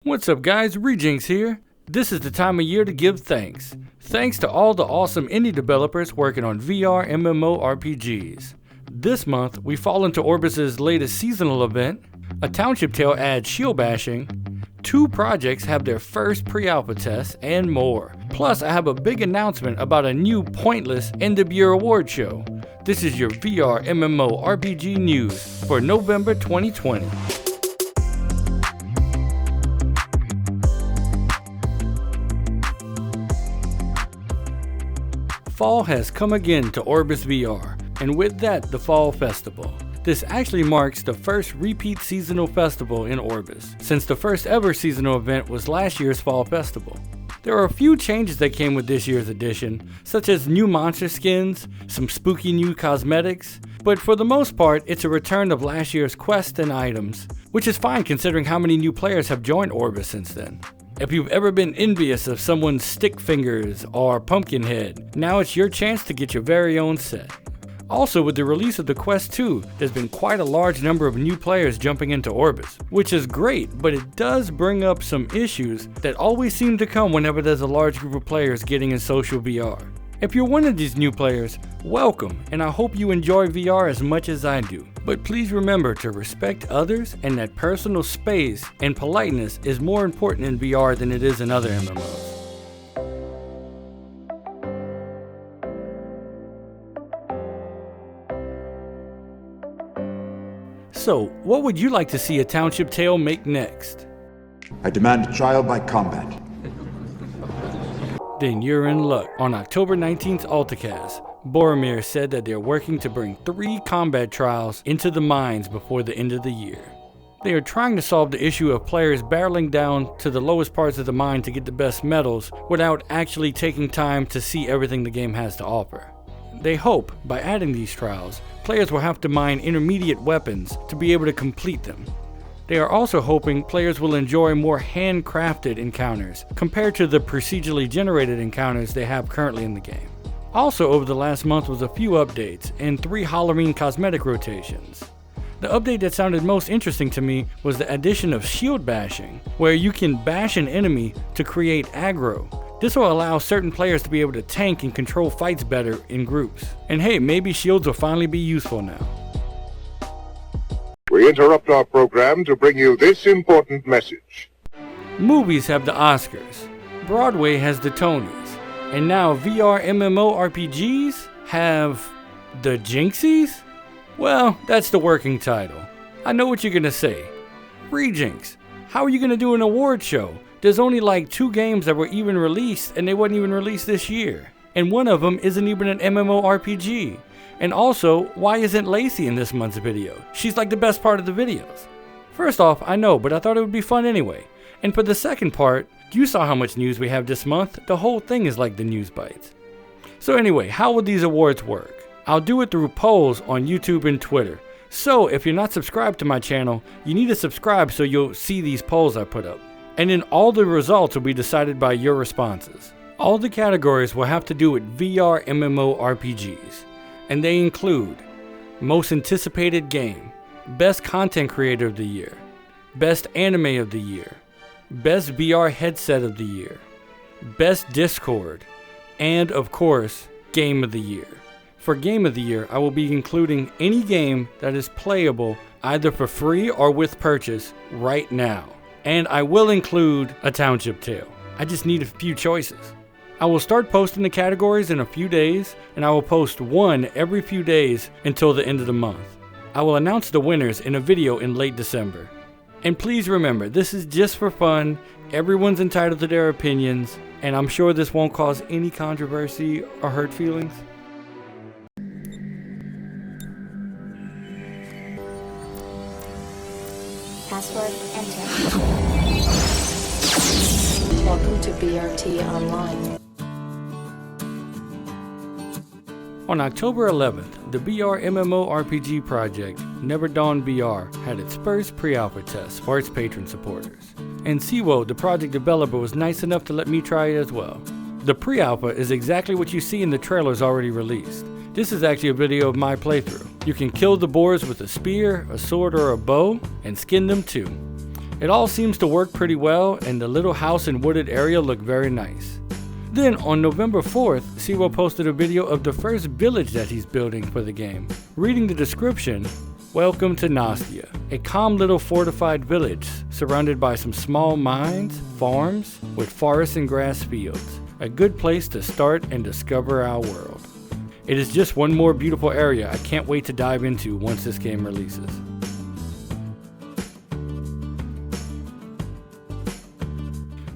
What's up guys, Jinxies here. This is the time of year to give thanks. Thanks to all the awesome indie developers working on VR MMO RPGs. This month, we fall into Orbus's latest seasonal event, a Township Tale adds shield bashing, 2 projects have their first pre-alpha tests, and more. Plus, I have a big announcement about a new pointless end-of-year award show. This is your VR MMO RPG news for November 2020. Fall has come again to OrbusVR, and with that, the Fall Festival. This actually marks the first repeat seasonal festival in Orbus, since the first ever seasonal event was last year's Fall Festival. There are a few changes that came with this year's edition, such as new monster skins, some spooky new cosmetics, but for the most part, it's a return of last year's quests and items, which is fine considering how many new players have joined Orbus since then. If you've ever been envious of someone's stick fingers or pumpkin head, now it's your chance to get your very own set. Also, with the release of the Quest 2, there's been quite a large number of new players jumping into Orbus, which is great, but it does bring up some issues that always seem to come whenever there's a large group of players getting in social VR. If you're one of these new players, welcome, and I hope you enjoy VR as much as I do. But please remember to respect others and that personal space and politeness is more important in VR than it is in other MMOs. So, what would you like to see a Township Tale make next? I demand trial by combat. Then you're in luck. On October 19th Altacast, Boromir said that they're working to bring 3 combat trials into the mines before the end of the year. They are trying to solve the issue of players barreling down to the lowest parts of the mine to get the best medals without actually taking time to see everything the game has to offer. They hope, by adding these trials, players will have to mine intermediate weapons to be able to complete them. They are also hoping players will enjoy more handcrafted encounters compared to the procedurally generated encounters they have currently in the game. Also over the last month was a few updates and 3 Halloween cosmetic rotations. The update that sounded most interesting to me was the addition of shield bashing, where you can bash an enemy to create aggro. This will allow certain players to be able to tank and control fights better in groups. And hey, maybe shields will finally be useful now. We interrupt our program to bring you this important message. Movies have the Oscars, Broadway has the Tonys, and now VR MMORPGs have the Jinxies? Well, that's the working title. I know what you're gonna say. Rejinx, how are you gonna do an award show? There's only like 2 games that were even released and they wasn't even released this year. And one of them isn't even an MMORPG. And also, why isn't Lacey in this month's video? She's like the best part of the videos. First off, I know, but I thought it would be fun anyway. And for the second part, you saw how much news we have this month. The whole thing is like the news bites. So anyway, how would these awards work? I'll do it through polls on YouTube and Twitter. So if you're not subscribed to my channel, you need to subscribe so you'll see these polls I put up. And then all the results will be decided by your responses. All the categories will have to do with VR MMORPGs. And they include Most Anticipated Game, Best Content Creator of the Year, Best Anime of the Year, Best VR Headset of the Year, Best Discord, and of course, Game of the Year. For Game of the Year, I will be including any game that is playable either for free or with purchase right now. And I will include a Township Tale. I just need a few choices. I will start posting the categories in a few days, and I will post one every few days until the end of the month. I will announce the winners in a video in late December. And please remember, this is just for fun, everyone's entitled to their opinions, and I'm sure this won't cause any controversy or hurt feelings. Password enter. Welcome to BRT Online. On October 11th, the VR MMORPG project, Dawn VR, had its first pre-alpha test for its patron supporters. And Siwo, the project developer, was nice enough to let me try it as well. The pre-alpha is exactly what you see in the trailers already released. This is actually a video of my playthrough. You can kill the boars with a spear, a sword, or a bow, and skin them too. It all seems to work pretty well, and the little house and wooded area look very nice. Then on November 4th, Siwo posted a video of the first village that he's building for the game. Reading the description, welcome to Nastia, a calm little fortified village surrounded by some small mines, farms, with forests and grass fields. A good place to start and discover our world. It is just one more beautiful area I can't wait to dive into once this game releases.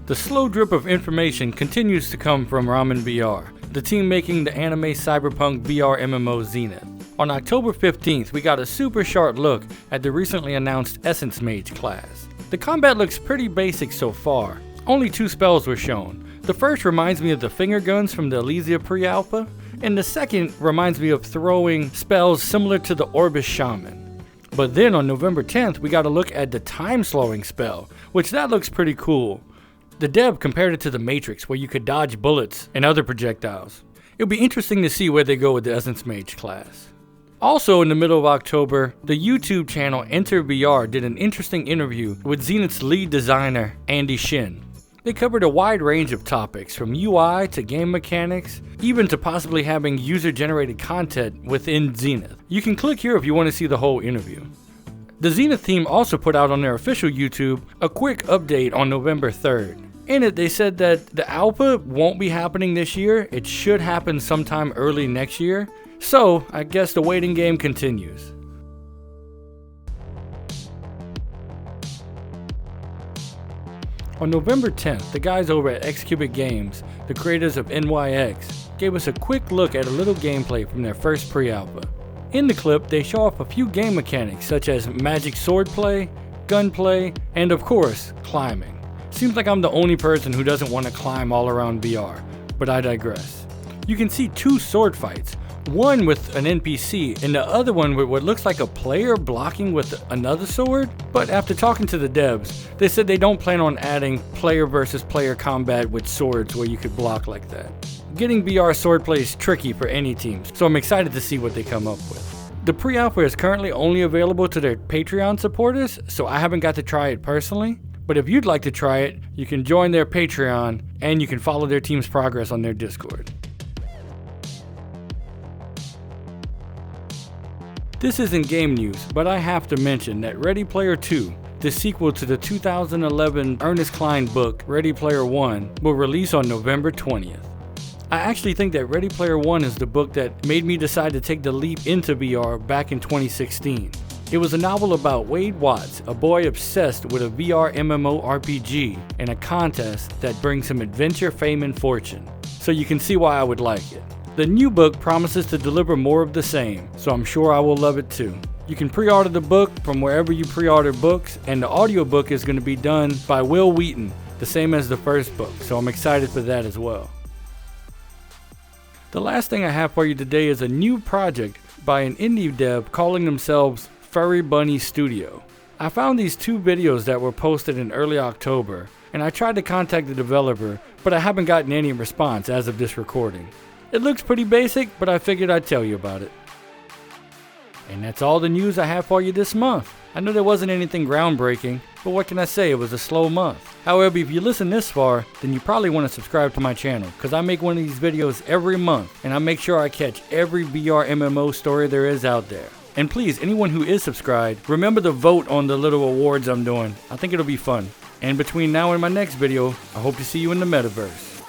The slow drip of information continues to come from VRMMORPG, the team making the anime cyberpunk VR MMO Zenith. On October 15th, we got a super short look at the recently announced Essence Mage class. The combat looks pretty basic so far. Only 2 spells were shown. The first reminds me of the finger guns from the Elysia pre-alpha, and the second reminds me of throwing spells similar to the Orbus Shaman. But then on November 10th, we got a look at the time slowing spell, which that looks pretty cool. The dev compared it to the Matrix, where you could dodge bullets and other projectiles. It'll be interesting to see where they go with the Essence Mage class. Also in the middle of October, the YouTube channel Enter VR did an interesting interview with Zenith's lead designer, Andy Shin. They covered a wide range of topics, from UI to game mechanics, even to possibly having user-generated content within Zenith. You can click here if you want to see the whole interview. The Zenith team also put out on their official YouTube a quick update on November 3rd. In it, they said that the alpha won't be happening this year. It should happen sometime early next year. So, I guess the waiting game continues. On November 10th, the guys over at Xcubic Games, the creators of NYX, gave us a quick look at a little gameplay from their first pre-alpha. In the clip, they show off a few game mechanics such as magic swordplay, gunplay, and of course, climbing. Seems like I'm the only person who doesn't want to climb all around VR, but I digress. You can see 2 sword fights, one with an NPC and the other one with what looks like a player blocking with another sword. But after talking to the devs, they said they don't plan on adding player versus player combat with swords where you could block like that. Getting VR swordplay is tricky for any team, so I'm excited to see what they come up with. The pre-alpha is currently only available to their Patreon supporters, so I haven't got to try it personally. But if you'd like to try it, you can join their Patreon and you can follow their team's progress on their Discord. This isn't game news, but I have to mention that Ready Player 2, the sequel to the 2011 Ernest Cline book Ready Player 1, will release on November 20th. I actually think that Ready Player 1 is the book that made me decide to take the leap into VR back in 2016. It was a novel about Wade Watts, a boy obsessed with a VR MMO RPG and a contest that brings him adventure, fame, and fortune. So you can see why I would like it. The new book promises to deliver more of the same, so I'm sure I will love it too. You can pre-order the book from wherever you pre-order books, and the audiobook is going to be done by Will Wheaton, the same as the first book, so I'm excited for that as well. The last thing I have for you today is a new project by an indie dev calling themselves Furrie Bunnie Studio. I found these 2 videos that were posted in early October, and I tried to contact the developer, but I haven't gotten any response as of this recording. It looks pretty basic, but I figured I'd tell you about it. And that's all the news I have for you this month. I know there wasn't anything groundbreaking, but what can I say, it was a slow month. However, if you listen this far, then you probably want to subscribe to my channel, because I make one of these videos every month, and I make sure I catch every VR MMO story there is out there. And please, anyone who is subscribed, remember to vote on the little awards I'm doing. I think it'll be fun. And between now and my next video, I hope to see you in the metaverse.